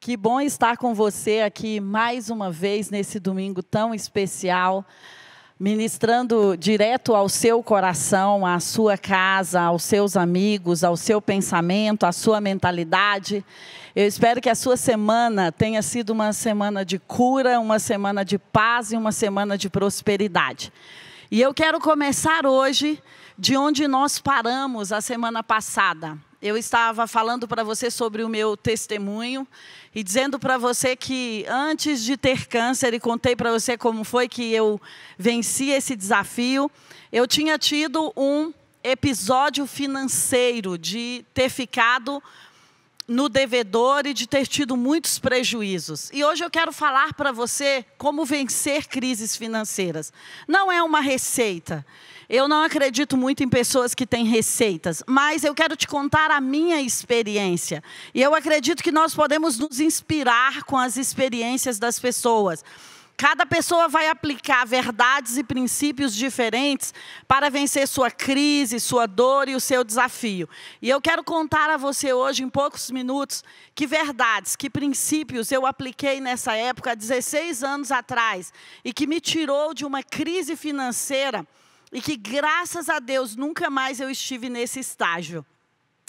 Que bom estar com você aqui mais uma vez nesse domingo tão especial, ministrando direto ao seu coração, à sua casa, aos seus amigos, ao seu pensamento, à sua mentalidade. Eu espero que a sua semana tenha sido uma semana de cura, uma semana de paz e uma semana de prosperidade. E eu quero começar hoje de onde nós paramos a semana passada. Eu estava falando para você sobre o meu testemunho e dizendo para você que antes de ter câncer, e contei para você como foi que eu venci esse desafio, eu tinha tido um episódio financeiro de ter ficado no devedor e de ter tido muitos prejuízos. E hoje eu quero falar para você como vencer crises financeiras. Não é uma receita. Eu não acredito muito em pessoas que têm receitas, mas eu quero te contar a minha experiência. E eu acredito que nós podemos nos inspirar com as experiências das pessoas. Cada pessoa vai aplicar verdades e princípios diferentes para vencer sua crise, sua dor e o seu desafio. E eu quero contar a você hoje, em poucos minutos, que verdades, que princípios eu apliquei nessa época, há 16 anos atrás, e que me tirou de uma crise financeira e que, graças a Deus, nunca mais eu estive nesse estágio.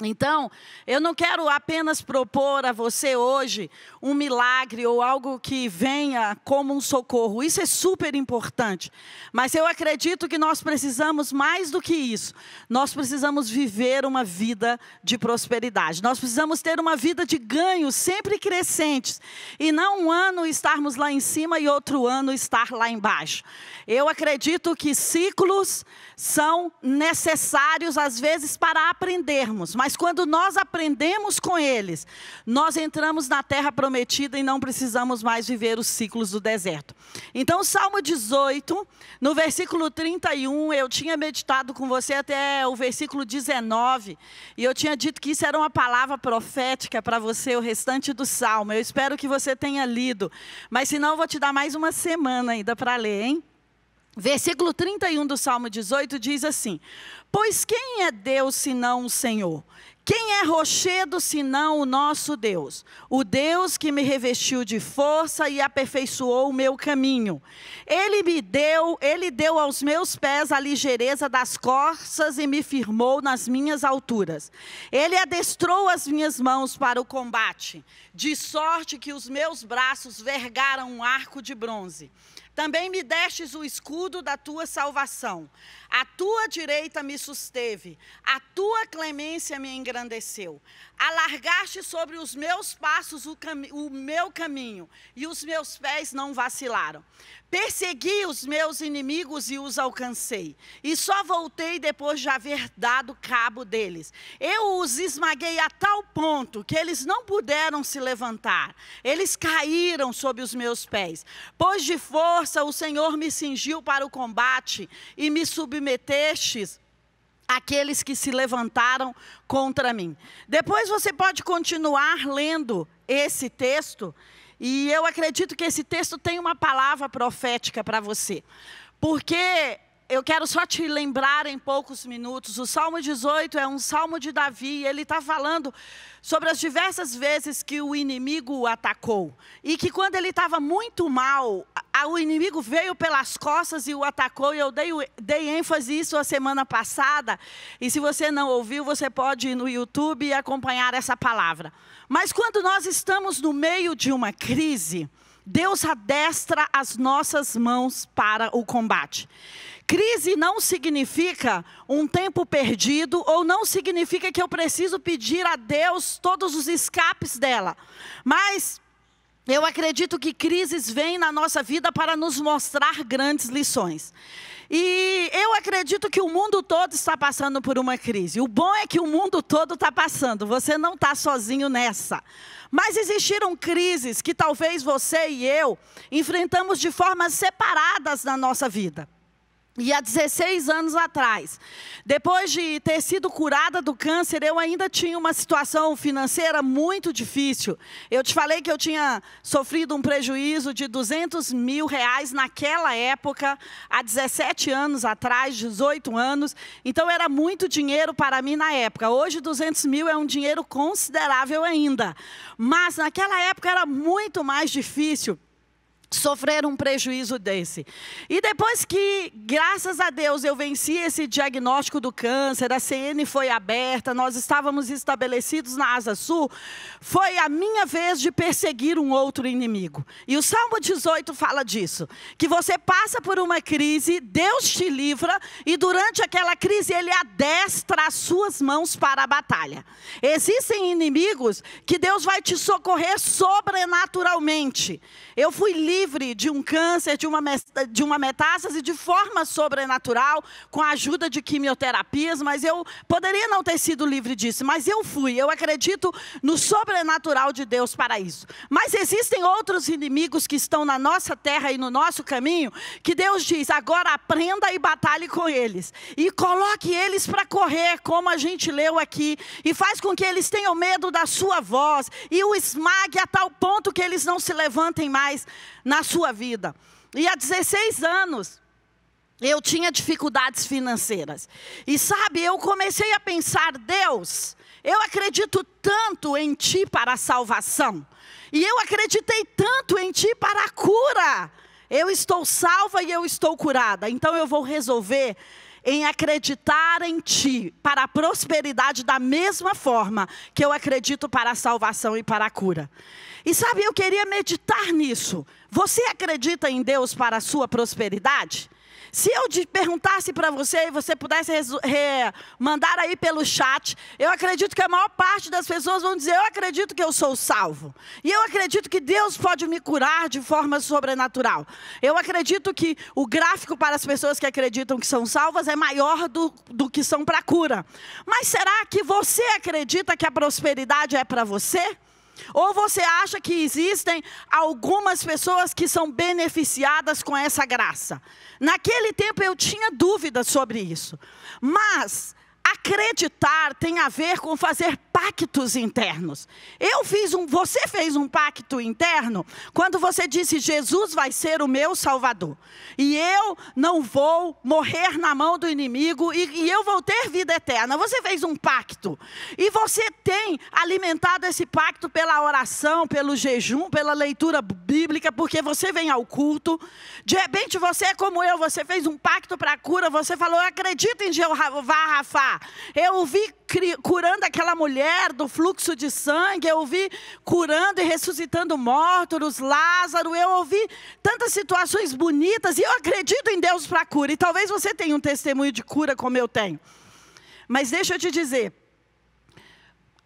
Então, eu não quero apenas propor a você hoje um milagre ou algo que venha como um socorro. Isso é super importante. Mas eu acredito que nós precisamos mais do que isso. Nós precisamos viver uma vida de prosperidade. Nós precisamos ter uma vida de ganhos sempre crescentes. E não um ano estarmos lá em cima e outro ano estar lá embaixo. Eu acredito que ciclos são necessários, às vezes, para aprendermos. Mas quando nós aprendemos com eles, nós entramos na terra prometida e não precisamos mais viver os ciclos do deserto. Então, Salmo 18, no versículo 31, eu tinha meditado com você até o versículo 19. E eu tinha dito que isso era uma palavra profética para você, o restante do Salmo. Eu espero que você tenha lido. Mas, se não, eu vou te dar mais uma semana ainda para ler, hein? Versículo 31 do Salmo 18 diz assim: pois quem é Deus senão o Senhor? Quem é rochedo senão o nosso Deus? O Deus que me revestiu de força e aperfeiçoou o meu caminho. Ele deu aos meus pés a ligeireza das corças e me firmou nas minhas alturas. Ele adestrou as minhas mãos para o combate, de sorte que os meus braços vergaram um arco de bronze. Também me destes o escudo da tua salvação. A tua direita me susteve, a tua clemência me engrandeceu. Alargaste sobre os meus passos o meu caminho, e os meus pés não vacilaram. Persegui os meus inimigos e os alcancei, e só voltei depois de haver dado cabo deles. Eu os esmaguei a tal ponto que eles não puderam se levantar. Eles caíram sob os meus pés. Pois de força o Senhor me cingiu para o combate e me submetestes aqueles que se levantaram contra mim. Depois você pode continuar lendo esse texto, e eu acredito que esse texto tem uma palavra profética para você. Porque eu quero só te lembrar em poucos minutos, o Salmo 18 é um salmo de Davi, e ele está falando sobre as diversas vezes que o inimigo o atacou. E que quando ele estava muito mal, o inimigo veio pelas costas e o atacou, e eu dei ênfase nisso a semana passada. E se você não ouviu, você pode ir no YouTube e acompanhar essa palavra. Mas quando nós estamos no meio de uma crise, Deus adestra as nossas mãos para o combate. Crise não significa um tempo perdido, ou não significa que eu preciso pedir a Deus todos os escapes dela. Mas eu acredito que crises vêm na nossa vida para nos mostrar grandes lições. E eu acredito que o mundo todo está passando por uma crise. O bom é que o mundo todo está passando, você não está sozinho nessa. Mas existiram crises que talvez você e eu enfrentamos de formas separadas na nossa vida. E há 16 anos atrás, depois de ter sido curada do câncer, eu ainda tinha uma situação financeira muito difícil. Eu te falei que eu tinha sofrido um prejuízo de R$200 mil naquela época, há 17 anos atrás, 18 anos. Então era muito dinheiro para mim na época. Hoje 200 mil é um dinheiro considerável ainda. Mas naquela época era muito mais difícil sofrer um prejuízo desse. E depois que, graças a Deus, eu venci esse diagnóstico do câncer, a CN foi aberta, nós estávamos estabelecidos na Asa Sul, foi a minha vez de perseguir um outro inimigo. E o Salmo 18 fala disso, que você passa por uma crise, Deus te livra, e durante aquela crise Ele adestra as suas mãos para a batalha. Existem inimigos que Deus vai te socorrer sobrenaturalmente. Eu fui livre de um câncer, de uma metástase de forma sobrenatural, com a ajuda de quimioterapias, mas eu poderia não ter sido livre disso, mas eu fui. Eu acredito no sobrenatural de Deus para isso. Mas existem outros inimigos que estão na nossa terra e no nosso caminho, que Deus diz, agora aprenda e batalhe com eles. E coloque eles para correr, como a gente leu aqui, e faz com que eles tenham medo da sua voz, e o esmague a tal ponto que eles não se levantem mais na sua vida. E há 16 anos, eu tinha dificuldades financeiras. E sabe, eu comecei a pensar, Deus, eu acredito tanto em Ti para a salvação. E eu acreditei tanto em Ti para a cura. Eu estou salva e eu estou curada. Então eu vou resolver em acreditar em Ti para a prosperidade da mesma forma que eu acredito para a salvação e para a cura. E sabe, eu queria meditar nisso. Você acredita em Deus para a sua prosperidade? Se eu te perguntasse para você e você pudesse mandar aí pelo chat, eu acredito que a maior parte das pessoas vão dizer, eu acredito que eu sou salvo. E eu acredito que Deus pode me curar de forma sobrenatural. Eu acredito que o gráfico para as pessoas que acreditam que são salvas é maior do que são para a cura. Mas será que você acredita que a prosperidade é para você? Ou você acha que existem algumas pessoas que são beneficiadas com essa graça? Naquele tempo eu tinha dúvidas sobre isso. Mas acreditar tem a ver com fazer pactos internos. Você fez um pacto interno quando você disse, Jesus vai ser o meu Salvador. E eu não vou morrer na mão do inimigo e eu vou ter vida eterna. Você fez um pacto. E você tem alimentado esse pacto pela oração, pelo jejum, pela leitura bíblica, porque você vem ao culto. De repente você é como eu, você fez um pacto para a cura, você falou, eu acredito em Jeová Rafá. Eu o vi curando aquela mulher do fluxo de sangue, eu o vi curando e ressuscitando mortos, Lázaro, eu ouvi tantas situações bonitas e eu acredito em Deus para a cura. E talvez você tenha um testemunho de cura como eu tenho. Mas deixa eu te dizer,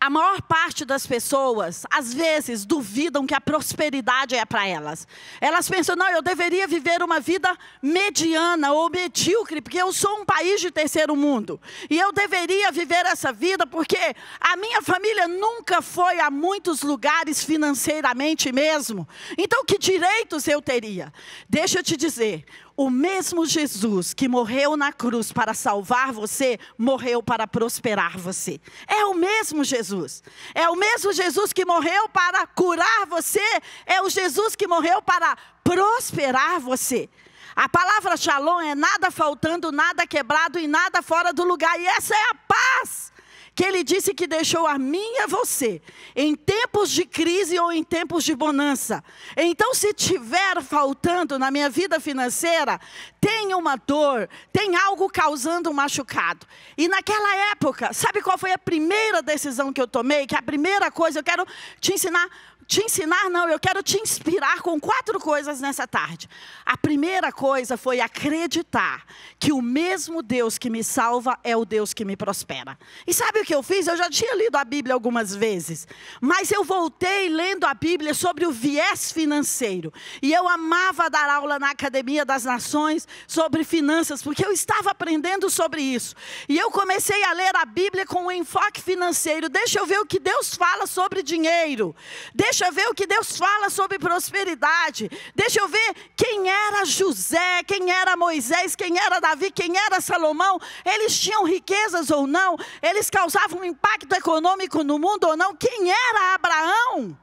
a maior parte das pessoas, às vezes, duvidam que a prosperidade é para elas. Elas pensam, não, eu deveria viver uma vida mediana ou medíocre, porque eu sou um país de terceiro mundo. E eu deveria viver essa vida porque a minha família nunca foi a muitos lugares financeiramente mesmo. Então, que direitos eu teria? Deixa eu te dizer, o mesmo Jesus que morreu na cruz para salvar você, morreu para prosperar você. É o mesmo Jesus. É o mesmo Jesus que morreu para curar você. É o Jesus que morreu para prosperar você. A palavra shalom é nada faltando, nada quebrado e nada fora do lugar. E essa é a paz que Ele disse que deixou a mim e a você, em tempos de crise ou em tempos de bonança. Então, se tiver faltando na minha vida financeira, tem uma dor, tem algo causando um machucado. E naquela época, sabe qual foi a primeira decisão que eu tomei? Que a primeira coisa, eu quero te ensinar não, eu quero te inspirar com 4 coisas nessa tarde. A primeira coisa foi acreditar que o mesmo Deus que me salva é o Deus que me prospera. E sabe o que eu fiz? Eu já tinha lido a Bíblia algumas vezes, mas eu voltei lendo a Bíblia sobre o viés financeiro. E eu amava dar aula na Academia das Nações, sobre finanças, porque eu estava aprendendo sobre isso. E eu comecei a ler a Bíblia com um enfoque financeiro. Deixa eu ver o que Deus fala sobre dinheiro. Deixa eu ver o que Deus fala sobre prosperidade. Deixa eu ver quem era José, quem era Moisés, quem era Davi, quem era Salomão. Eles tinham riquezas ou não? Eles causavam um impacto econômico no mundo ou não? Quem era Abraão?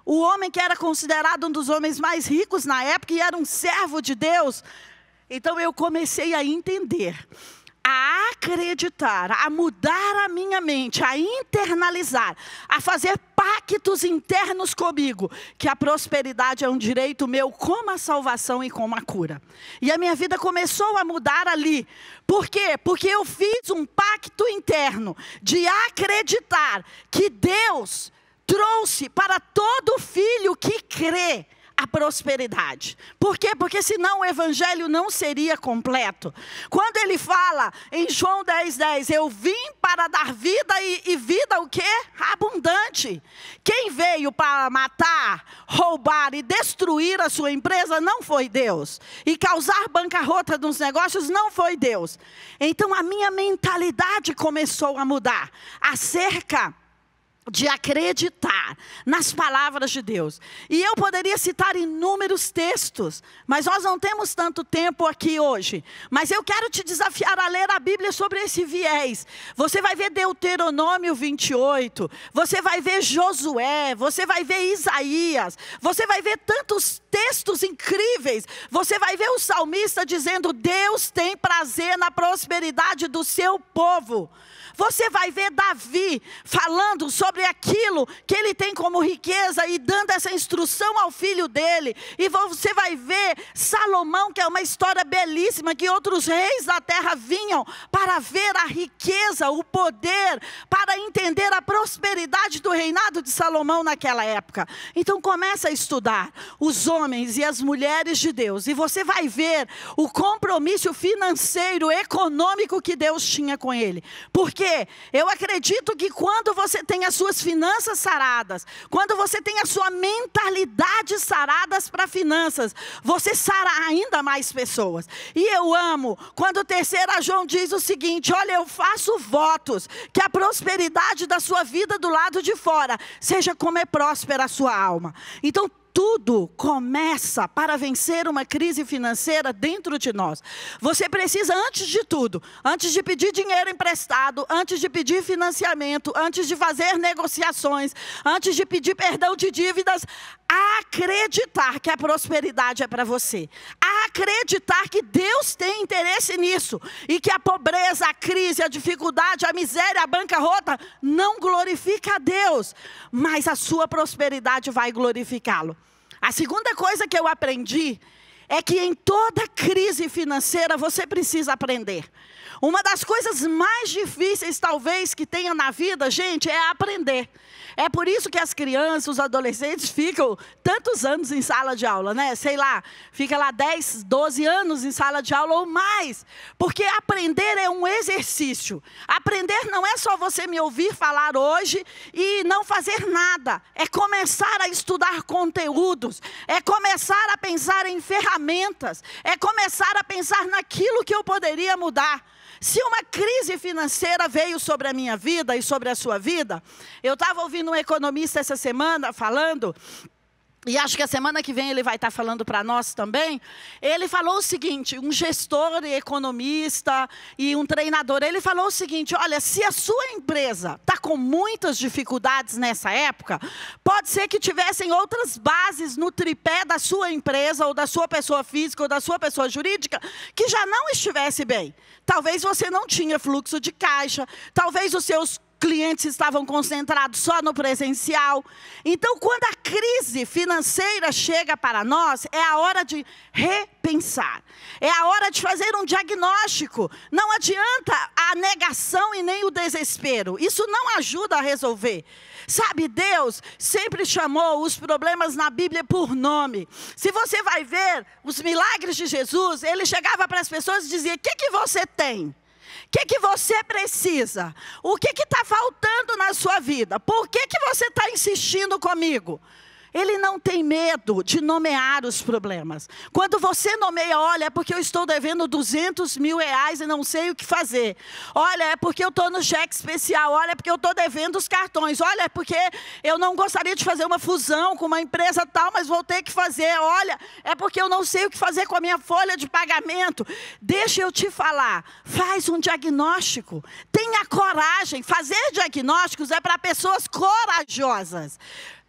O homem que era considerado um dos homens mais ricos na época e era um servo de Deus. Então eu comecei a entender, a acreditar, a mudar a minha mente, a internalizar, a fazer pactos internos comigo, que a prosperidade é um direito meu, como a salvação e como a cura. E a minha vida começou a mudar ali. Por quê? Porque eu fiz um pacto interno de acreditar que Deus trouxe para todo filho que crê a prosperidade. Por quê? Porque senão o evangelho não seria completo. Quando ele fala em João 10:10, eu vim para dar vida e vida o quê? Abundante. Quem veio para matar, roubar e destruir a sua empresa não foi Deus. E causar bancarrota nos negócios não foi Deus. Então a minha mentalidade começou a mudar acerca de acreditar nas palavras de Deus. E eu poderia citar inúmeros textos, mas nós não temos tanto tempo aqui hoje. Mas eu quero te desafiar a ler a Bíblia sobre esse viés. Você vai ver Deuteronômio 28, você vai ver Josué, você vai ver Isaías, você vai ver tantos textos incríveis. Você vai ver o salmista dizendo: Deus tem prazer na prosperidade do seu povo. Você vai ver Davi falando sobre aquilo que ele tem como riqueza e dando essa instrução ao filho dele. E você vai ver Salomão, que é uma história belíssima, que outros reis da terra vinham para ver a riqueza, o poder, para entender a prosperidade do reinado de Salomão naquela época. Então começa a estudar os homens e as mulheres de Deus, e você vai ver o compromisso financeiro, econômico que Deus tinha com ele. Porque eu acredito que quando você tem as suas finanças saradas, quando você tem a sua mentalidade saradas para finanças, você sara ainda mais pessoas. E eu amo quando o 3 João diz o seguinte: olha, eu faço votos que a prosperidade da sua vida do lado de fora seja como é próspera a sua alma. Então tudo começa para vencer uma crise financeira dentro de nós. Você precisa, antes de tudo, antes de pedir dinheiro emprestado, antes de pedir financiamento, antes de fazer negociações, antes de pedir perdão de dívidas, acreditar que a prosperidade é para você. Acreditar que Deus tem interesse nisso. E que a pobreza, a crise, a dificuldade, a miséria, a bancarrota não glorifica a Deus, mas a sua prosperidade vai glorificá-lo. A segunda coisa que eu aprendi é que em toda crise financeira você precisa aprender. Uma das coisas mais difíceis talvez que tenha na vida, gente, é aprender. É por isso que as crianças, os adolescentes ficam tantos anos em sala de aula, né? Sei lá, fica lá 10, 12 anos em sala de aula ou mais. Porque aprender é um exercício. Aprender não é só você me ouvir falar hoje e não fazer nada. É começar a estudar conteúdos. É começar a pensar em ferramentas. É começar a pensar naquilo que eu poderia mudar. Se uma crise financeira veio sobre a minha vida e sobre a sua vida, eu estava ouvindo um economista essa semana falando, e acho que a semana que vem ele vai estar falando para nós também. Ele falou o seguinte, um gestor e economista e um treinador, ele falou o seguinte: olha, se a sua empresa está com muitas dificuldades nessa época, pode ser que tivessem outras bases no tripé da sua empresa, ou da sua pessoa física, ou da sua pessoa jurídica, que já não estivesse bem. Talvez você não tinha fluxo de caixa, talvez os seus clientes estavam concentrados só no presencial. Então, quando a crise financeira chega para nós, é a hora de repensar. É a hora de fazer um diagnóstico. Não adianta a negação e nem o desespero. Isso não ajuda a resolver. Sabe, Deus sempre chamou os problemas na Bíblia por nome. Se você vai ver os milagres de Jesus, ele chegava para as pessoas e dizia: o que você tem? O que você precisa? O que está faltando na sua vida? Por que você está insistindo comigo? Ele não tem medo de nomear os problemas. Quando você nomeia, olha, é porque eu estou devendo 200 mil reais e não sei o que fazer. Olha, é porque eu estou no cheque especial. Olha, é porque eu estou devendo os cartões. Olha, é porque eu não gostaria de fazer uma fusão com uma empresa tal, mas vou ter que fazer. Olha, é porque eu não sei o que fazer com a minha folha de pagamento. Deixa eu te falar, faz um diagnóstico. Tenha coragem. Fazer diagnósticos é para pessoas corajosas.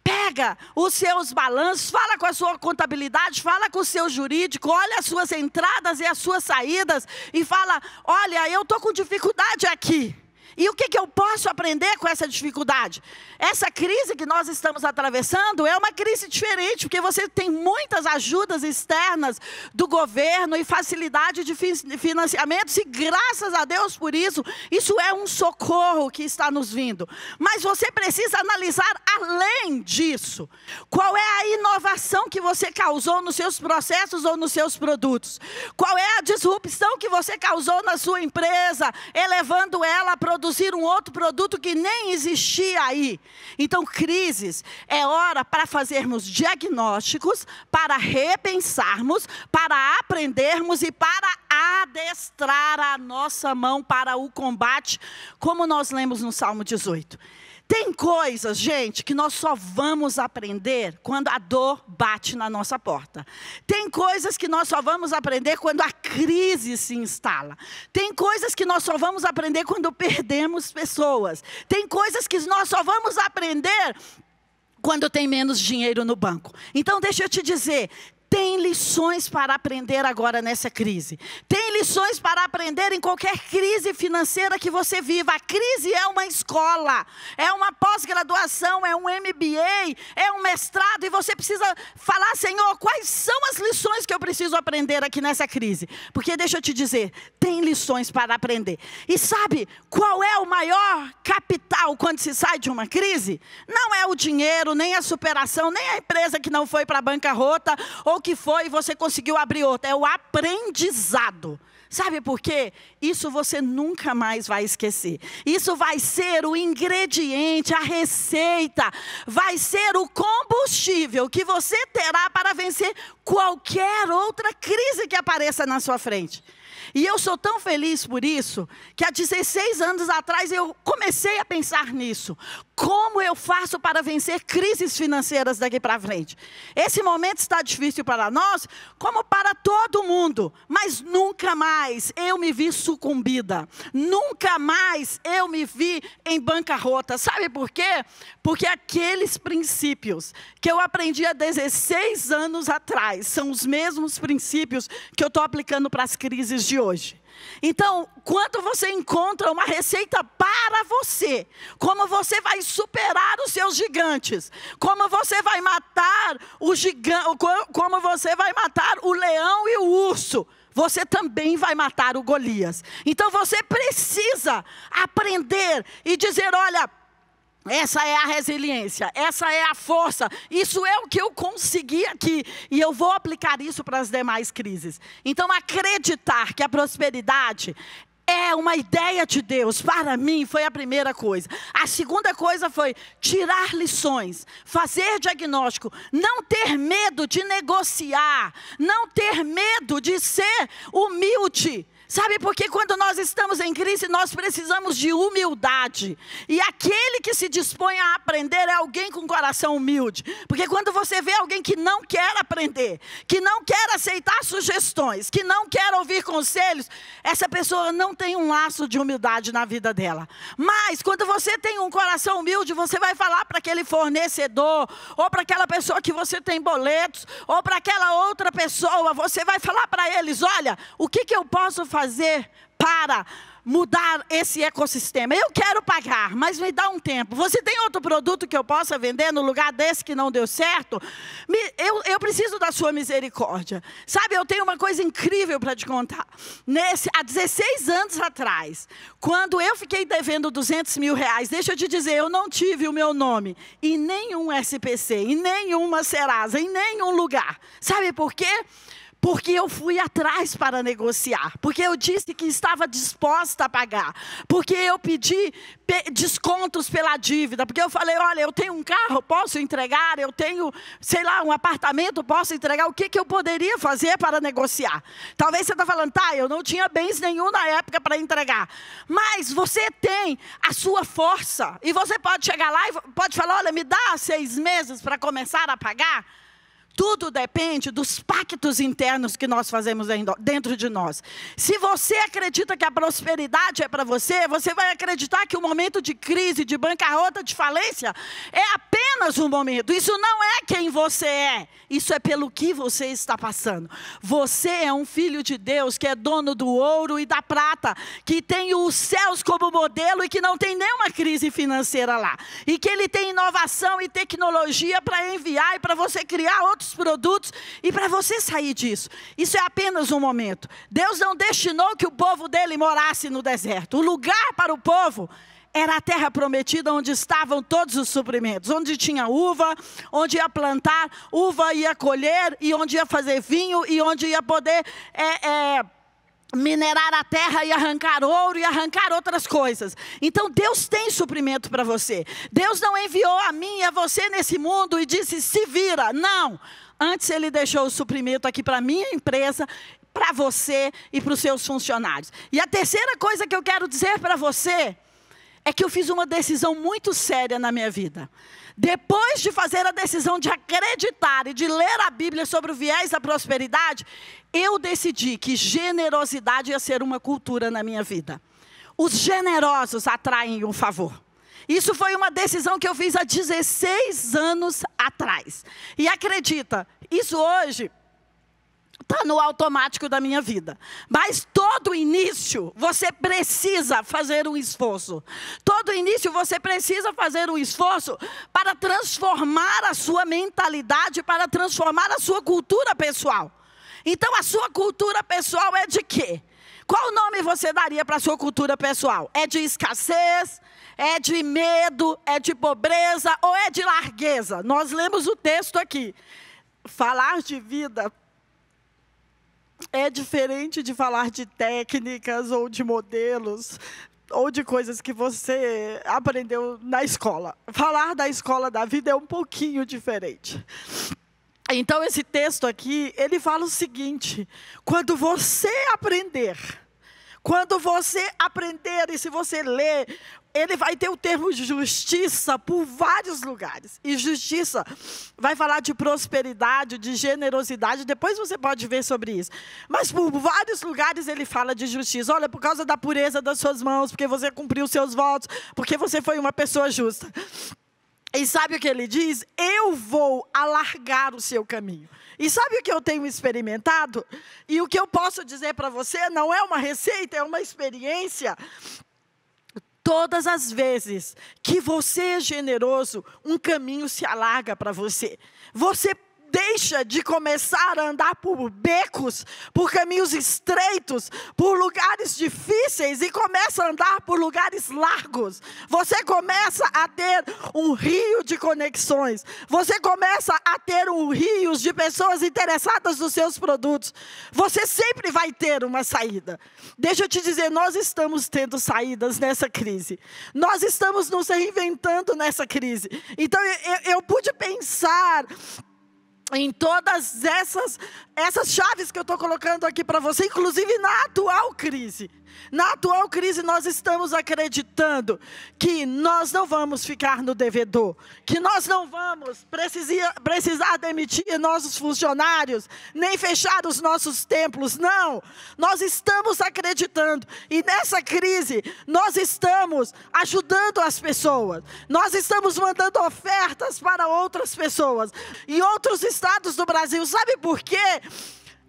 Pega os seus balanços, fala com a sua contabilidade, fala com o seu jurídico, olha as suas entradas e as suas saídas e fala, olha, eu estou com dificuldade aqui. E o que eu posso aprender com essa dificuldade? Essa crise que nós estamos atravessando é uma crise diferente, porque você tem muitas ajudas externas do governo e facilidade de financiamentos, e graças a Deus por isso, isso é um socorro que está nos vindo. Mas você precisa analisar além disso. Qual é a inovação que você causou nos seus processos ou nos seus produtos? Qual é a disrupção que você causou na sua empresa, elevando ela a produzir um outro produto que nem existia aí? Então, crises é hora para fazermos diagnósticos, para repensarmos, para aprendermos e para adestrar a nossa mão para o combate, como nós lemos no Salmo 18. Tem coisas, gente, que nós só vamos aprender quando a dor bate na nossa porta. Tem coisas que nós só vamos aprender quando a crise se instala. Tem coisas que nós só vamos aprender quando perdemos pessoas. Tem coisas que nós só vamos aprender quando tem menos dinheiro no banco. Então, deixa eu te dizer, tem lições para aprender agora nessa crise. Tem lições para aprender em qualquer crise financeira que você viva. A crise é uma escola, é uma pós-graduação, é um MBA, é um mestrado. E você precisa falar, Senhor, quais são as lições que eu preciso aprender aqui nessa crise? Porque deixa eu te dizer, tem lições para aprender. E sabe qual é o maior capital quando se sai de uma crise? Não é o dinheiro, nem a superação, nem a empresa que não foi para a bancarrota, ou que foi e você conseguiu abrir outra. É o aprendizado. Sabe por quê? Isso você nunca mais vai esquecer. Isso vai ser o ingrediente, a receita, vai ser o combustível que você terá para vencer qualquer outra crise que apareça na sua frente. E eu sou tão feliz por isso, que há 16 anos atrás eu comecei a pensar nisso. Como eu faço para vencer crises financeiras daqui para frente? Esse momento está difícil para nós, como para todo mundo. Mas nunca mais eu me vi sucumbida. Nunca mais eu me vi em bancarrota. Sabe por quê? Porque aqueles princípios que eu aprendi há 16 anos atrás, são os mesmos princípios que eu estou aplicando para as crises de hoje. Então, quando você encontra uma receita para você, como você vai superar os seus gigantes, como você vai matar o gigante, como você vai matar o leão e o urso, você também vai matar o Golias. Então você precisa aprender e dizer, olha, essa é a resiliência, essa é a força, isso é o que eu consegui aqui, e eu vou aplicar isso para as demais crises. Então, acreditar que a prosperidade é uma ideia de Deus, para mim, foi a primeira coisa. A segunda coisa foi tirar lições, fazer diagnóstico, não ter medo de negociar, não ter medo de ser humilde. Sabe, porque quando nós estamos em crise, nós precisamos de humildade. E aquele que se dispõe a aprender é alguém com coração humilde. Porque quando você vê alguém que não quer aprender, que não quer aceitar sugestões, que não quer ouvir conselhos, essa pessoa não tem um laço de humildade na vida dela. Mas quando você tem um coração humilde, você vai falar para aquele fornecedor, ou para aquela pessoa que você tem boletos, ou para aquela outra pessoa, você vai falar para eles, olha, o que eu posso fazer para mudar esse ecossistema? Eu quero pagar, mas me dá um tempo. Você tem outro produto que eu possa vender no lugar desse que não deu certo? Eu preciso da sua misericórdia. Sabe, eu tenho uma coisa incrível para te contar. Há 16 anos atrás, quando eu fiquei devendo 200 mil reais, deixa eu te dizer, eu não tive o meu nome em nenhum SPC, em nenhuma Serasa, em nenhum lugar. Sabe por quê? porque eu fui atrás para negociar, porque eu disse que estava disposta a pagar, porque eu pedi descontos pela dívida, porque eu falei, olha, eu tenho um carro, posso entregar, eu tenho, sei lá, um apartamento, posso entregar, o que eu poderia fazer para negociar? Talvez você está falando, tá, eu não tinha bens nenhum na época para entregar, mas você tem a sua força, e você pode chegar lá e pode falar, olha, me dá 6 meses para começar a pagar. Tudo depende dos pactos internos que nós fazemos dentro de nós. Se você acredita que a prosperidade é para você, você vai acreditar que o momento de crise, de bancarrota, de falência, é apenas um momento. Isso não é quem você é. Isso é pelo que você está passando. Você é um filho de Deus que é dono do ouro e da prata, que tem os céus como modelo e que não tem nenhuma crise financeira lá. E que ele tem inovação e tecnologia para enviar e para você criar outros produtos e para você sair disso. Isso é apenas um momento. Deus não destinou que o povo dele morasse no deserto. O lugar para o povo era a terra prometida, onde estavam todos os suprimentos, onde tinha uva, onde ia plantar, uva ia colher, e onde ia fazer vinho, e onde ia poder minerar a terra e arrancar ouro e arrancar outras coisas. Então Deus tem suprimento para você. Deus não enviou a mim e a você nesse mundo e disse, se vira. Não. Antes Ele deixou o suprimento aqui para a minha empresa, para você e para os seus funcionários. E a terceira coisa que eu quero dizer para você é que eu fiz uma decisão muito séria na minha vida. Depois de fazer a decisão de acreditar e de ler a Bíblia sobre o viés da prosperidade, eu decidi que generosidade ia ser uma cultura na minha vida. Os generosos atraem o favor. Isso foi uma decisão que eu fiz há 16 anos atrás. E acredita, isso hoje está no automático da minha vida. Mas todo início, você precisa fazer um esforço. Todo início, você precisa fazer um esforço para transformar a sua mentalidade, para transformar a sua cultura pessoal. Então, a sua cultura pessoal é de quê? Qual nome você daria para a sua cultura pessoal? É de escassez? É de medo? É de pobreza? Ou é de largueza? Nós lemos o texto aqui. Falar de vida é diferente de falar de técnicas ou de modelos ou de coisas que você aprendeu na escola. Falar da escola da vida é um pouquinho diferente. Então, esse texto aqui, ele fala o seguinte, quando você aprender e se você ler, ele vai ter o termo de justiça por vários lugares. E justiça vai falar de prosperidade, de generosidade, depois você pode ver sobre isso. Mas por vários lugares ele fala de justiça. Olha, por causa da pureza das suas mãos, porque você cumpriu seus votos, porque você foi uma pessoa justa. E sabe o que ele diz? Eu vou alargar o seu caminho. E sabe o que eu tenho experimentado? E o que eu posso dizer para você não é uma receita, é uma experiência. Todas as vezes que você é generoso, um caminho se alarga para você. Você deixa de começar a andar por becos, por caminhos estreitos, por lugares difíceis e começa a andar por lugares largos. Você começa a ter um rio de conexões. Você começa a ter um rio de pessoas interessadas nos seus produtos. Você sempre vai ter uma saída. Deixa eu te dizer, nós estamos tendo saídas nessa crise. Nós estamos nos reinventando nessa crise. Então eu pude pensar em todas essas chaves que eu estou colocando aqui para você, inclusive na atual crise. Na atual crise nós estamos acreditando que nós não vamos ficar no devedor, que nós não vamos precisar demitir nossos funcionários, nem fechar os nossos templos, não. Nós estamos acreditando e nessa crise nós estamos ajudando as pessoas, nós estamos mandando ofertas para outras pessoas, em outros estados do Brasil. Sabe por quê?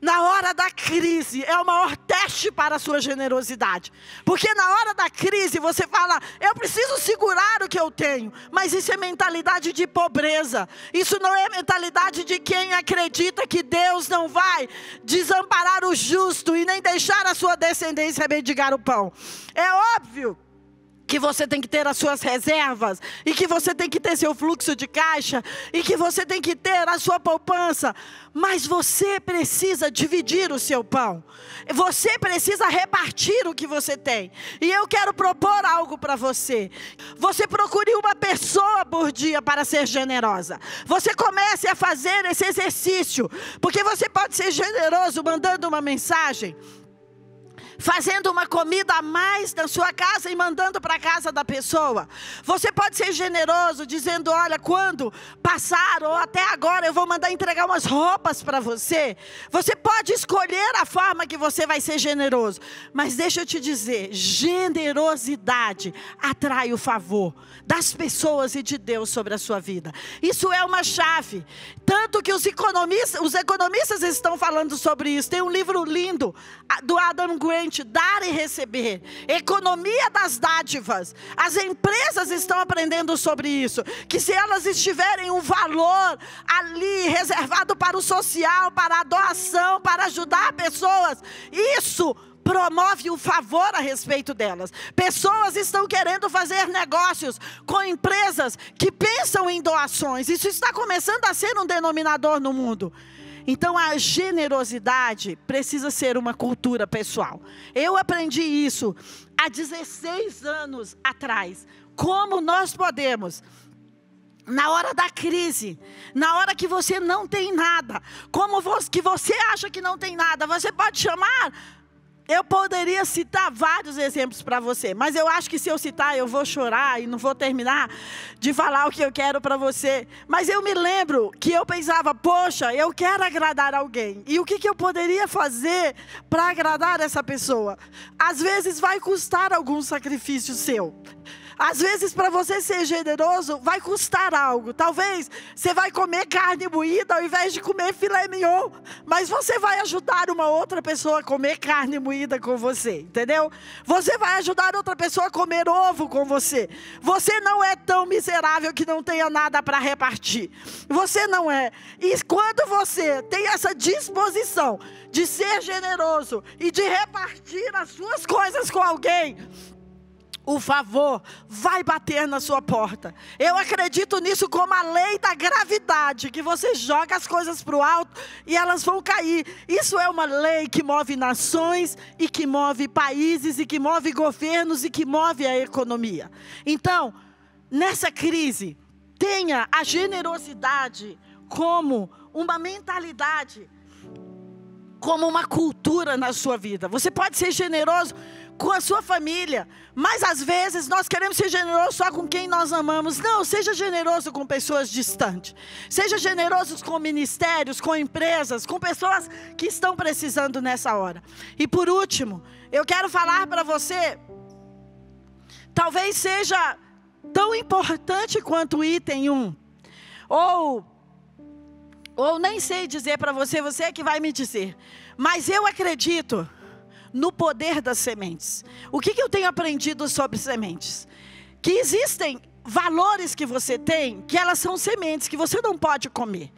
Na hora da crise, é o maior teste para a sua generosidade. Porque na hora da crise, você fala, eu preciso segurar o que eu tenho. Mas isso é mentalidade de pobreza. Isso não é mentalidade de quem acredita que Deus não vai desamparar o justo e nem deixar a sua descendência mendigar o pão. É óbvio que você tem que ter as suas reservas, e que você tem que ter seu fluxo de caixa, e que você tem que ter a sua poupança, mas você precisa dividir o seu pão, você precisa repartir o que você tem. E eu quero propor algo para você. Você procure uma pessoa por dia para ser generosa. Você comece a fazer esse exercício, porque você pode ser generoso mandando uma mensagem, fazendo uma comida a mais na sua casa e mandando para a casa da pessoa. Você pode ser generoso dizendo: olha, quando passar ou até agora eu vou mandar entregar umas roupas para você. Você pode escolher a forma que você vai ser generoso. Mas deixa eu te dizer, generosidade atrai o favor das pessoas e de Deus sobre a sua vida. Isso é uma chave. Tanto que os economistas estão falando sobre isso. Tem um livro lindo do Adam Grant, Dar e Receber, economia das dádivas. As empresas estão aprendendo sobre isso, que se elas estiverem um valor ali reservado para o social, para a doação, para ajudar pessoas, isso promove o favor a respeito delas. Pessoas estão querendo fazer negócios com empresas que pensam em doações. Isso está começando a ser um denominador no mundo. Então a generosidade precisa ser uma cultura pessoal. Eu aprendi isso há 16 anos atrás. Como nós podemos, na hora da crise, na hora que você não tem nada, que você acha que não tem nada, você pode chamar. Eu poderia citar vários exemplos para você, mas eu acho que se eu citar eu vou chorar e não vou terminar de falar o que eu quero para você. Mas eu me lembro que eu pensava: poxa, eu quero agradar alguém. E o que eu poderia fazer para agradar essa pessoa? Às vezes vai custar algum sacrifício seu. Às vezes, para você ser generoso, vai custar algo. Talvez você vai comer carne moída ao invés de comer filé mignon, mas você vai ajudar uma outra pessoa a comer carne moída com você, entendeu? Você vai ajudar outra pessoa a comer ovo com você. Você não é tão miserável que não tenha nada para repartir. Você não é. E quando você tem essa disposição de ser generoso e de repartir as suas coisas com alguém, o favor vai bater na sua porta. Eu acredito nisso como a lei da gravidade, que você joga as coisas para o alto e elas vão cair. Isso é uma lei que move nações e que move países e que move governos e que move a economia. Então, nessa crise, tenha a generosidade como uma mentalidade, como uma cultura na sua vida. Você pode ser generoso com a sua família, mas às vezes nós queremos ser generosos só com quem nós amamos. Não, seja generoso com pessoas distantes. Seja generoso com ministérios, com empresas, com pessoas que estão precisando nessa hora. E por último, eu quero falar para você, talvez seja tão importante quanto o item 1, ou nem sei dizer para você, você é que vai me dizer, mas eu acredito no poder das sementes. O que eu tenho aprendido sobre sementes? Que existem valores que você tem, que elas são sementes, que você não pode comer.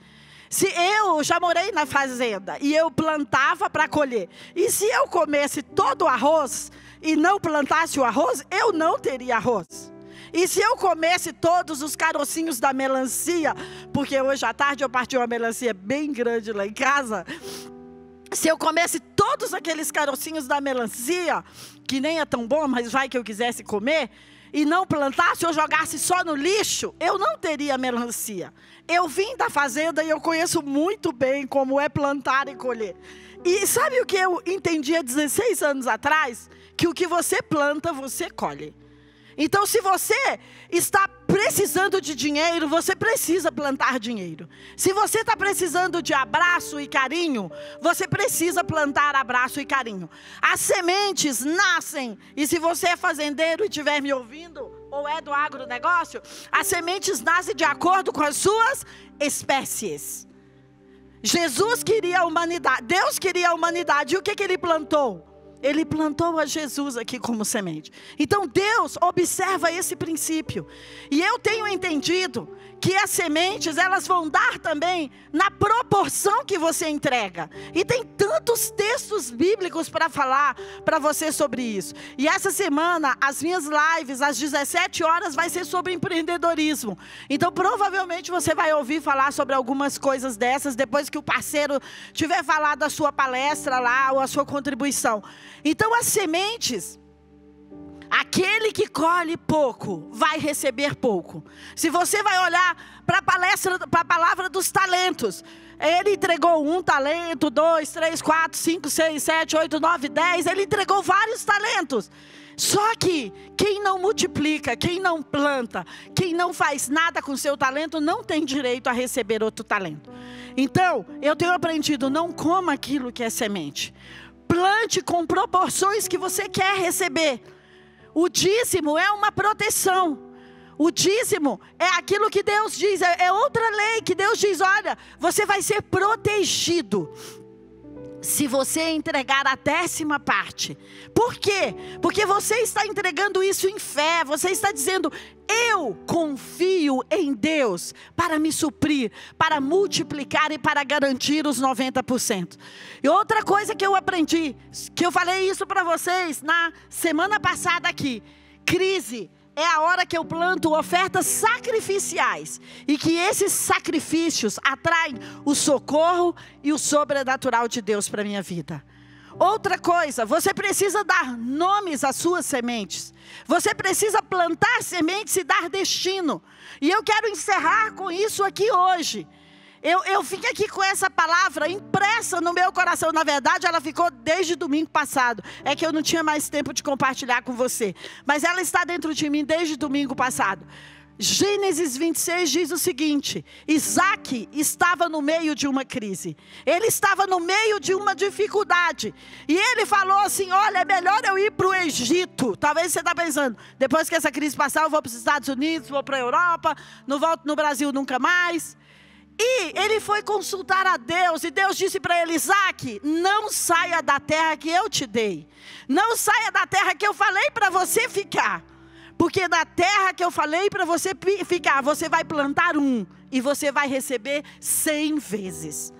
Se eu já morei na fazenda e eu plantava para colher, e se eu comesse todo o arroz e não plantasse o arroz, eu não teria arroz. E se eu comesse todos os carocinhos da melancia, porque hoje à tarde eu parti uma melancia bem grande lá em casa, se eu comesse todos aqueles carocinhos da melancia, que nem é tão bom, mas vai que eu quisesse comer, e não plantasse ou jogasse só no lixo, eu não teria melancia. Eu vim da fazenda e eu conheço muito bem como é plantar e colher. E sabe o que eu entendi há 16 anos atrás? Que o que você planta, você colhe. Então, se você está precisando de dinheiro, você precisa plantar dinheiro. Se você está precisando de abraço e carinho, você precisa plantar abraço e carinho. As sementes nascem, e se você é fazendeiro e estiver me ouvindo, ou é do agronegócio, as sementes nascem de acordo com as suas espécies. Jesus queria a humanidade, Deus queria a humanidade, e o que ele plantou? Ele plantou a Jesus aqui como semente. Então Deus observa esse princípio. E eu tenho entendido que as sementes, elas vão dar também na proporção que você entrega. E tem tantos textos bíblicos para falar para você sobre isso. E essa semana, as minhas lives, às 17 horas, vai ser sobre empreendedorismo. Então provavelmente você vai ouvir falar sobre algumas coisas dessas, depois que o parceiro tiver falado a sua palestra lá, ou a sua contribuição. Então as sementes, aquele que colhe pouco, vai receber pouco. Se você vai olhar para a palavra dos talentos, ele entregou 1 talento, 2, 3, 4, 5, 6, 7, 8, 9, 10, ele entregou vários talentos. Só que quem não multiplica, quem não planta, quem não faz nada com seu talento, não tem direito a receber outro talento. Então, eu tenho aprendido, não coma aquilo que é semente. Plante com proporções que você quer receber. O dízimo é uma proteção. O dízimo é aquilo que Deus diz, é outra lei que Deus diz, olha, você vai ser protegido se você entregar a 10ª parte. Por quê? Porque você está entregando isso em fé, você está dizendo, eu confio em Deus para me suprir, para multiplicar e para garantir os 90%. E outra coisa que eu aprendi, que eu falei isso para vocês na semana passada aqui, crise é a hora que eu planto ofertas sacrificiais. E que esses sacrifícios atraem o socorro e o sobrenatural de Deus para a minha vida. Outra coisa, você precisa dar nomes às suas sementes. Você precisa plantar sementes e dar destino. E eu quero encerrar com isso aqui hoje. Eu fiquei aqui com essa palavra impressa no meu coração. Na verdade, ela ficou desde domingo passado. É que eu não tinha mais tempo de compartilhar com você. Mas ela está dentro de mim desde domingo passado. Gênesis 26 diz o seguinte: Isaac estava no meio de uma crise. Ele estava no meio de uma dificuldade. E ele falou assim, olha, é melhor eu ir para o Egito. Talvez você está pensando, depois que essa crise passar, eu vou para os Estados Unidos, vou para a Europa, não volto no Brasil nunca mais. E ele foi consultar a Deus, e Deus disse para ele, Isaac, não saia da terra que eu te dei. Não saia da terra que eu falei para você ficar. Porque da terra que eu falei para você ficar, você vai plantar e você vai receber 100 vezes.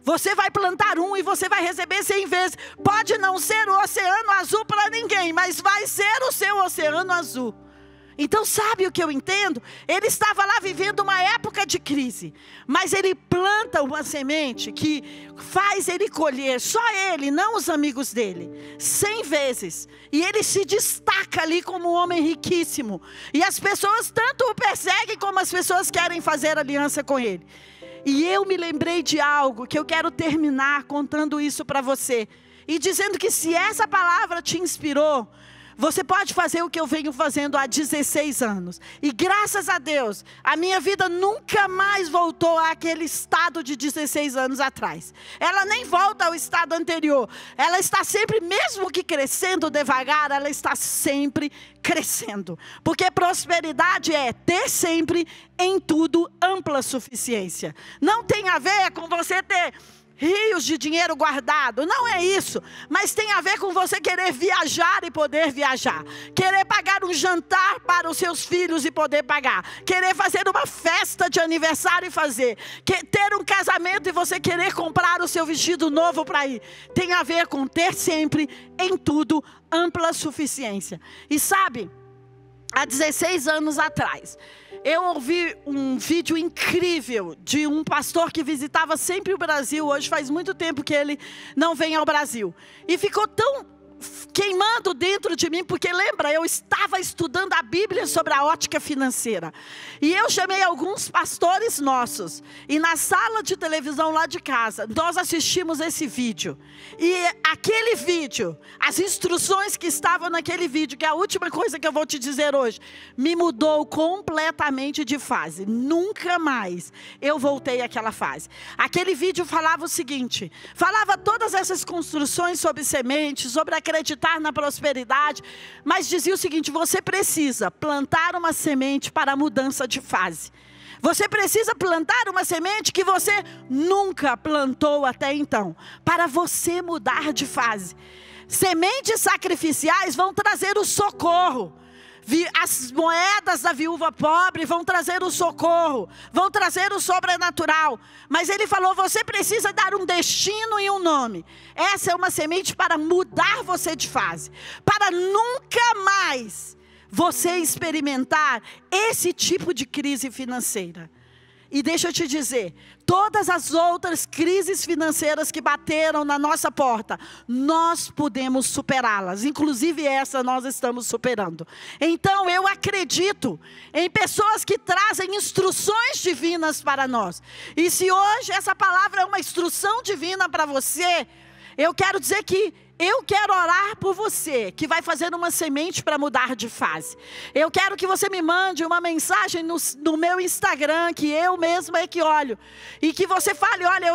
Você vai plantar e você vai receber 100 vezes. Pode não ser o oceano azul para ninguém, mas vai ser o seu oceano azul. Então sabe o que eu entendo? Ele estava lá vivendo uma época de crise, mas ele planta uma semente que faz ele colher, só ele, não os amigos dele, 100 vezes. E ele se destaca ali como um homem riquíssimo. E as pessoas tanto o perseguem como as pessoas querem fazer aliança com ele. E eu me lembrei de algo que eu quero terminar contando isso para você. E dizendo que se essa palavra te inspirou, você pode fazer o que eu venho fazendo há 16 anos. E graças a Deus, a minha vida nunca mais voltou àquele estado de 16 anos atrás. Ela nem volta ao estado anterior. Ela está sempre, mesmo que crescendo devagar, ela está sempre crescendo. Porque prosperidade é ter sempre, em tudo, ampla suficiência. Não tem a ver com você ter rios de dinheiro guardado, não é isso, mas tem a ver com você querer viajar e poder viajar, querer pagar um jantar para os seus filhos e poder pagar, querer fazer uma festa de aniversário e fazer, ter um casamento e você querer comprar o seu vestido novo para ir, tem a ver com ter sempre, em tudo, ampla suficiência. E sabe, há 16 anos atrás, eu ouvi um vídeo incrível de um pastor que visitava sempre o Brasil. Hoje faz muito tempo que ele não vem ao Brasil. E ficou tão queimando dentro de mim, porque lembra, eu estava estudando a Bíblia sobre a ótica financeira. E eu chamei alguns pastores nossos. E na sala de televisão lá de casa, nós assistimos esse vídeo. E aquele vídeo, as instruções que estavam naquele vídeo, que é a última coisa que eu vou te dizer hoje, me mudou completamente de fase. Nunca mais eu voltei àquela fase. Aquele vídeo falava o seguinte, falava todas essas construções sobre sementes, sobre acreditar na prosperidade, mas dizia o seguinte, você precisa plantar uma semente para a mudança de fase. Você precisa plantar uma semente que você nunca plantou até então, para você mudar de fase. Sementes sacrificiais vão trazer o socorro. As moedas da viúva pobre vão trazer o socorro, vão trazer o sobrenatural. Mas ele falou, você precisa dar um destino e um nome. Essa é uma semente para mudar você de fase, para nunca mais você experimentar esse tipo de crise financeira. E deixa eu te dizer, todas as outras crises financeiras que bateram na nossa porta, nós podemos superá-las. Inclusive essa nós estamos superando. Então eu acredito em pessoas que trazem instruções divinas para nós. E se hoje essa palavra é uma instrução divina para você, eu quero dizer que eu quero orar por você, que vai fazer uma semente para mudar de fase. Eu quero que você me mande uma mensagem no meu Instagram, que eu mesma é que olho. E que você fale, olha,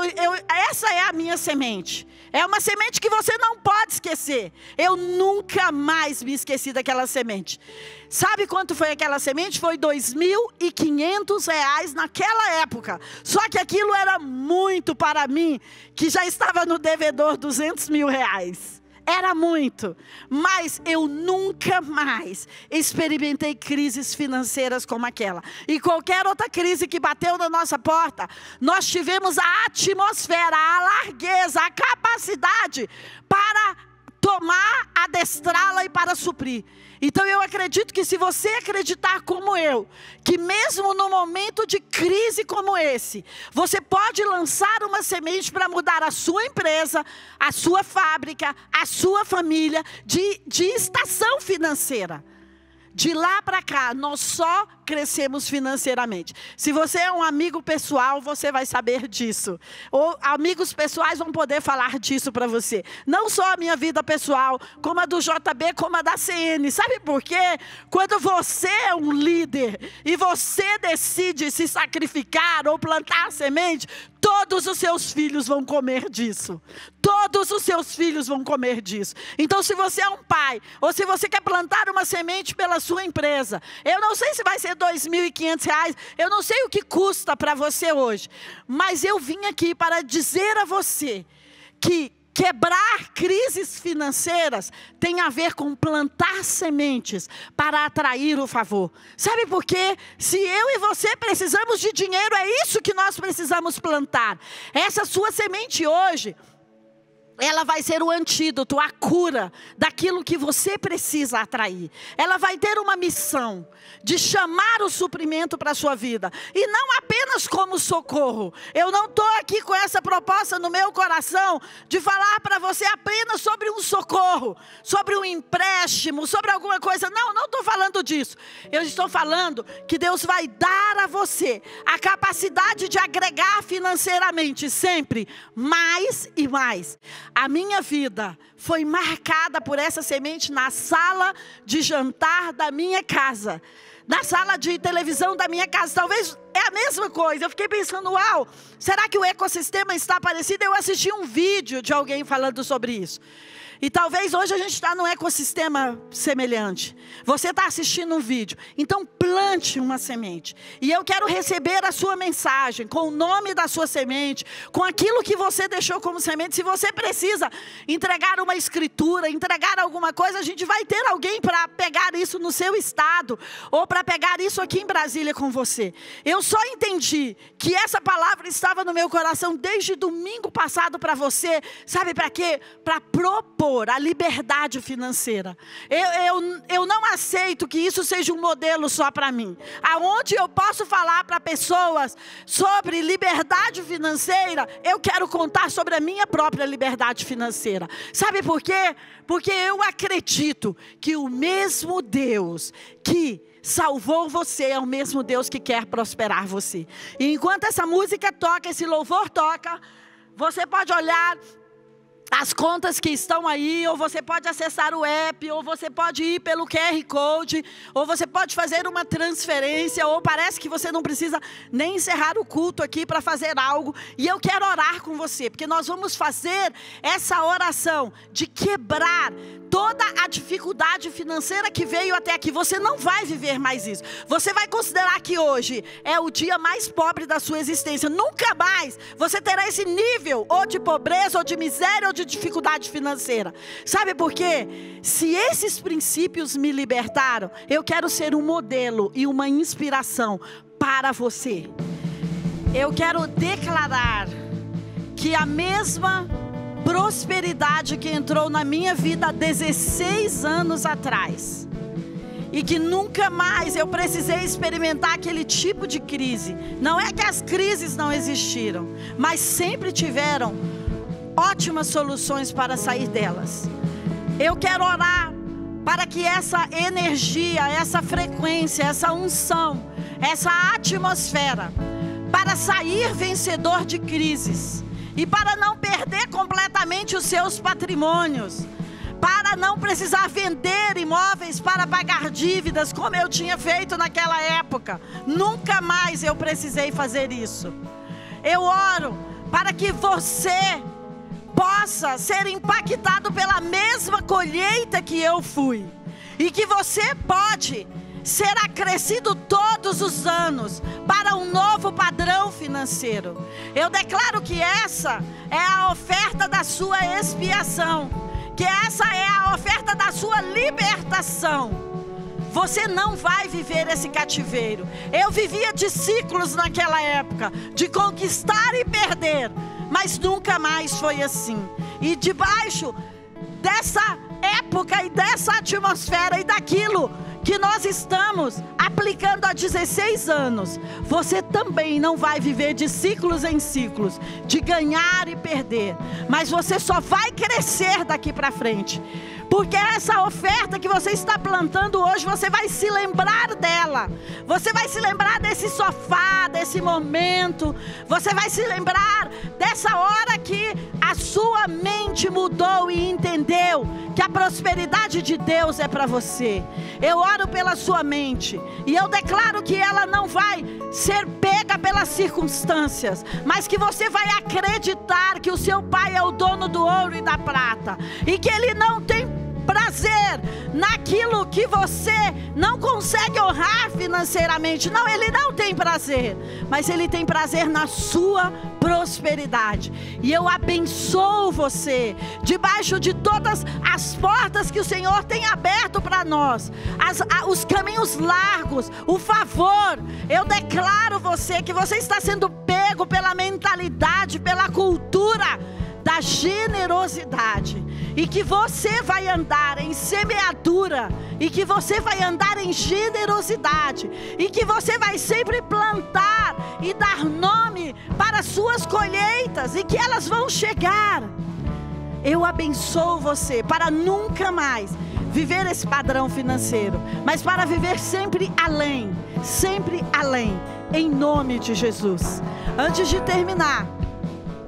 essa é a minha semente. É uma semente que você não pode esquecer. Eu nunca mais me esqueci daquela semente. Sabe quanto foi aquela semente? Foi R$2.500 naquela época. Só que aquilo era muito para mim, que já estava no devedor R$200 mil. Era muito, mas eu nunca mais experimentei crises financeiras como aquela. E qualquer outra crise que bateu na nossa porta, nós tivemos a atmosfera, a largueza, a capacidade para tomar, adestrá-la e para suprir. Então eu acredito que se você acreditar como eu, que mesmo no momento de crise como esse, você pode lançar uma semente para mudar a sua empresa, a sua fábrica, a sua família, de estação financeira. De lá para cá, nós só crescemos financeiramente. Se você é um amigo pessoal, você vai saber disso. Ou amigos pessoais vão poder falar disso para você. Não só a minha vida pessoal, como a do JB, como a da CN. Sabe por quê? Quando você é um líder e você decide se sacrificar ou plantar semente, todos os seus filhos vão comer disso. Todos os seus filhos vão comer disso. Então, se você é um pai, ou se você quer plantar uma semente pela sua empresa, eu não sei se vai ser R$2.500, eu não sei o que custa para você hoje, mas eu vim aqui para dizer a você que quebrar crises financeiras tem a ver com plantar sementes para atrair o favor. Sabe por quê? Se eu e você precisamos de dinheiro, é isso que nós precisamos plantar. Essa sua semente hoje, ela vai ser o antídoto, a cura daquilo que você precisa atrair. Ela vai ter uma missão de chamar o suprimento para a sua vida. E não apenas como socorro. Eu não estou aqui com essa proposta no meu coração de falar para você apenas sobre um socorro, sobre um empréstimo, sobre alguma coisa. Não, não estou falando disso. Eu estou falando que Deus vai dar a você a capacidade de agregar financeiramente sempre mais e mais. A minha vida foi marcada por essa semente na sala de jantar da minha casa, na sala de televisão da minha casa. Talvez é a mesma coisa. Eu fiquei pensando, uau, será que o ecossistema está parecido? Eu assisti um vídeo de alguém falando sobre isso. E talvez hoje a gente está num ecossistema semelhante. Você está assistindo um vídeo. Então plante uma semente. E eu quero receber a sua mensagem, com o nome da sua semente, com aquilo que você deixou como semente. Se você precisa entregar uma escritura, entregar alguma coisa, a gente vai ter alguém para pegar isso no seu estado, ou para pegar isso aqui em Brasília com você. Eu só entendi que essa palavra estava no meu coração desde domingo passado para você. Sabe para quê? Para propor a liberdade financeira. Eu não aceito que isso seja um modelo só para mim. Aonde eu posso falar para pessoas sobre liberdade financeira, eu quero contar sobre a minha própria liberdade financeira. Sabe por quê? Porque eu acredito que o mesmo Deus que salvou você é o mesmo Deus que quer prosperar você. E enquanto essa música toca, esse louvor toca, você pode olhar as contas que estão aí, ou você pode acessar o app, ou você pode ir pelo QR Code, ou você pode fazer uma transferência, ou parece que você não precisa nem encerrar o culto aqui para fazer algo. E eu quero orar com você, porque nós vamos fazer essa oração de quebrar toda a dificuldade financeira que veio até aqui. Você não vai viver mais isso. Você vai considerar que hoje é o dia mais pobre da sua existência. Nunca mais você terá esse nível ou de pobreza, ou de miséria, ou de de dificuldade financeira. Sabe por quê? Se esses princípios me libertaram, eu quero ser um modelo e uma inspiração para você. Eu quero declarar que a mesma prosperidade que entrou na minha vida há 16 anos atrás, e que nunca mais eu precisei experimentar aquele tipo de crise. Não é que as crises não existiram, mas sempre tiveram ótimas soluções para sair delas. Eu quero orar para que essa energia, essa frequência, essa unção, essa atmosfera, para sair vencedor de crises, e para não perder completamente os seus patrimônios, para não precisar vender imóveis para pagar dívidas, como eu tinha feito naquela época. Nunca mais eu precisei fazer isso. Eu oro para que você possa ser impactado pela mesma colheita que eu fui, e que você pode ser acrescido todos os anos para um novo padrão financeiro. Eu declaro que essa é a oferta da sua expiação, que essa é a oferta da sua libertação. Você não vai viver esse cativeiro. Eu vivia de ciclos naquela época, de conquistar e perder, mas nunca mais foi assim. E debaixo dessa época e dessa atmosfera e daquilo que nós estamos aplicando há 16 anos, você também não vai viver de ciclos em ciclos, de ganhar e perder, mas você só vai crescer daqui para frente, porque essa oferta que você está plantando hoje, você vai se lembrar dela, você vai se lembrar desse sofá, desse momento, você vai se lembrar dessa hora que a sua mente mudou e entendeu que a prosperidade de Deus é para você. Eu oro pela sua mente, e eu declaro que ela não vai ser pega pelas circunstâncias, mas que você vai acreditar que o seu Pai é o dono do ouro e da prata, e que Ele não tem prazer naquilo que você não consegue honrar financeiramente. Não, Ele não tem prazer, mas Ele tem prazer na sua prosperidade. E eu abençoo você, debaixo de todas as portas que o Senhor tem aberto para nós, os caminhos largos, o favor. Eu declaro você que você está sendo pego pela mentalidade, pela cultura da generosidade, e que você vai andar em semeadura, e que você vai andar em generosidade, e que você vai sempre plantar e dar nome para as suas colheitas, e que elas vão chegar. Eu abençoo você para nunca mais viver esse padrão financeiro, mas para viver sempre além, em nome de Jesus. Antes de terminar,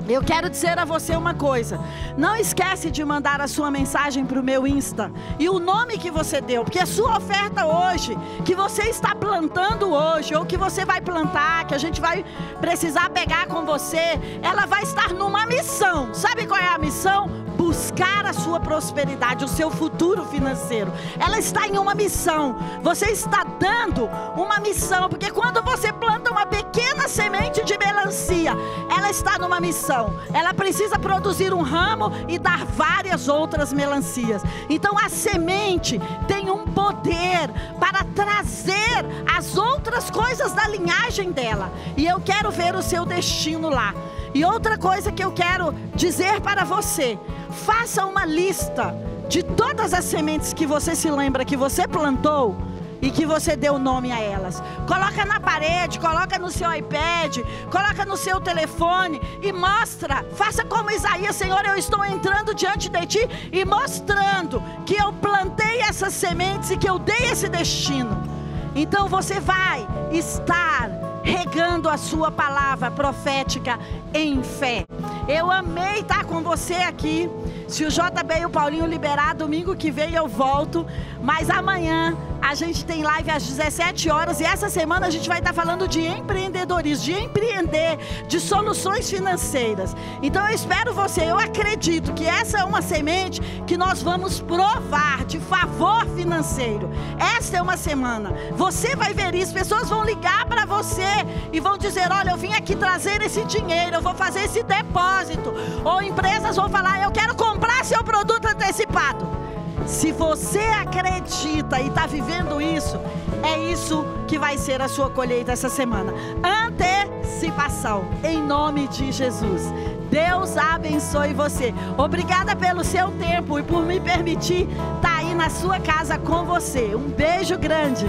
eu quero dizer a você uma coisa: não esquece de mandar a sua mensagem para o meu Insta e o nome que você deu, porque a sua oferta hoje, que você está plantando hoje, ou que você vai plantar, que a gente vai precisar pegar com você, ela vai estar numa missão. Sabe qual é a missão? Buscar a sua prosperidade, o seu futuro financeiro. Ela está em uma missão. Você está dando uma missão, porque quando você planta uma pequena semente de melancia, ela está numa missão. Ela precisa produzir um ramo e dar várias outras melancias. Então a semente tem um poder para trazer as outras coisas da linhagem dela. E eu quero ver o seu destino lá. E outra coisa que eu quero dizer para você: faça uma lista de todas as sementes que você se lembra que você plantou e que você deu nome a elas. Coloca na parede, coloca no seu iPad, coloca no seu telefone e mostra. Faça como Isaías: Senhor, eu estou entrando diante de Ti e mostrando que eu plantei essas sementes e que eu dei esse destino. Então você vai estar regando a sua palavra profética em fé. Eu amei estar com você aqui. Se o JB e o Paulinho liberar, domingo que vem eu volto. Mas amanhã a gente tem live às 17 horas. E essa semana a gente vai estar falando de empreendedorismo, de empreender, de soluções financeiras. Então eu espero você. Eu acredito que essa é uma semente que nós vamos provar de favor financeiro. Esta é uma semana. Você vai ver isso. Pessoas vão ligar para você e vão dizer: olha, eu vim aqui trazer esse dinheiro, eu vou fazer esse depósito depósito, ou empresas vão falar: eu quero comprar seu produto antecipado. Se você acredita e está vivendo isso, é isso que vai ser a sua colheita essa semana. Antecipação, em nome de Jesus. Deus abençoe você. Obrigada pelo seu tempo e por me permitir estar aí na sua casa com você. Um beijo grande.